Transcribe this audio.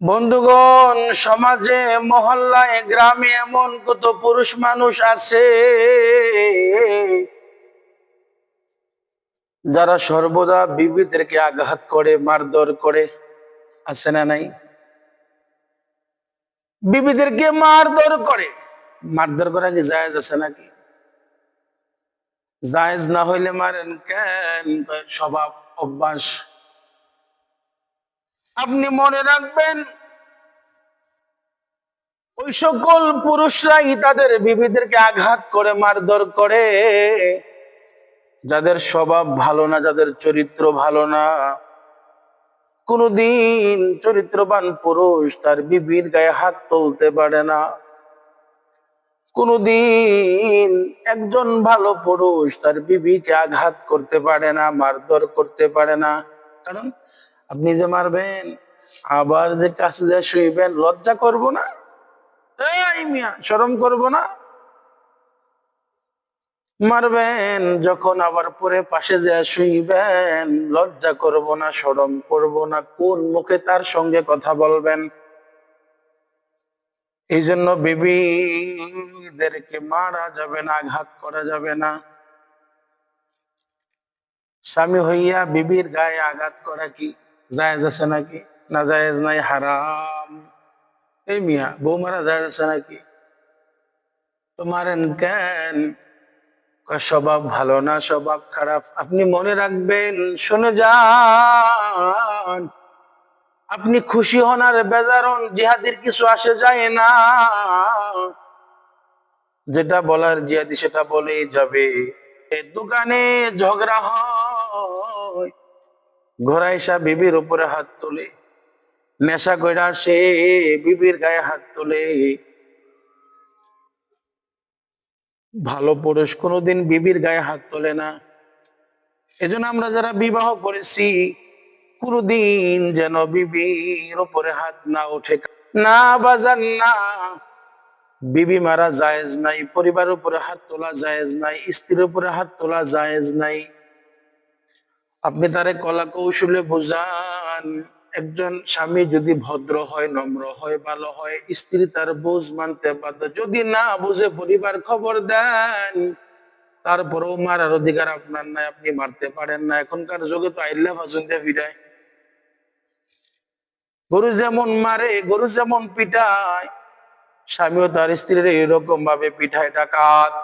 বন্ধুগণ, সমাজে মহল্লায় গ্রামে এমন কত পুরুষ মানুষ আছে যারা সর্বদা বিবিদেরকে আঘাত করে, মারধর করে। আছে না নাই? বিবিদেরকে মারধর করে। মারধর করা কি জায়েজ আছে নাকি? জায়েজ না হইলে মারেন কেন? স্বভাব, অভ্যাস। আপনি মনে রাখবেন, ওই সকল পুরুষরাই তাদের বিবিদেরকে আঘাত করে, মারধর করে যাদের স্বভাব ভালো না, যাদের চরিত্র ভালো না। কোনদিন চরিত্রবান পুরুষ তার বিবির গায়ে হাত তুলতে পারে না। কোনদিন একজন ভালো পুরুষ তার বিবিকে আঘাত করতে পারে না, মারধর করতে পারে না। কারণ আপনি যে মারবেন, আবার যে কাছে যে শুইবেন, লজ্জা করবো না? এই মিয়া, শরম করবো না? মারবেন যখন, আবার পরে পাশে যে শুইবেন, লজ্জা করব না, শরম করব না? কোন মুখে তার সঙ্গে কথা বলবেন? এই জন্য বিবিদেরকে মারা যাবে না, আঘাত করা যাবে না। স্বামী হইয়া বিবির গায়ে আঘাত করা কি জায়েজ আছে নাকি? না জায়েজ নাই, হারাম। এই মিয়া, বউ মারা জায়েজ আছে নাকি? তো মারেন কেন? স্বভাব ভালো না, স্বভাব খারাপ। আপনি মনে রাখবেন, শুনে যান, আপনি খুশি হন আর বেজার হন, জিহাদির কিছু আসে যায় না। যেটা বলার জিহাদি সেটা বলেই যাবে। দোকানে ঝগড়া হয়, ঘোরাইশা বিবির উপরে হাত তোলে, নেশা কইরা সে বিবির গায়ে হাত তোলে। ভালো পুরুষ কোনোদিন বিবির গায়ে হাত তোলে না। এজন্য আমরা যারা বিবাহ করেছি, কোনদিন যেন বিবির উপরে হাত না ওঠে। না বাজান, না। বিবি মারা জায়েজ নাই, পরিবারের উপরে হাত তোলা জায়েজ নাই, স্ত্রীর উপরে হাত তোলা জায়েজ নাই। আপনি তারে কলা কৌশলে বুঝান। একজন স্বামী যদি ভদ্র হয়, নম্র হয়, ভালো হয়, স্ত্রী তার বুঝ মানতে বাধ্য। যদি না বুঝে, পরিবার খবর দেন। তারপরেও মারার অধিকার আপনার নাই, আপনি মারতে পারেন না। এখনকার যুগে তো আইল্লা ভাজুন দিয়ে ফিরায়। গরু যেমন মারে, গরু যেমন পিটায়, স্বামীও তার স্ত্রীর এরকম ভাবে পিঠায়। ডাকাত।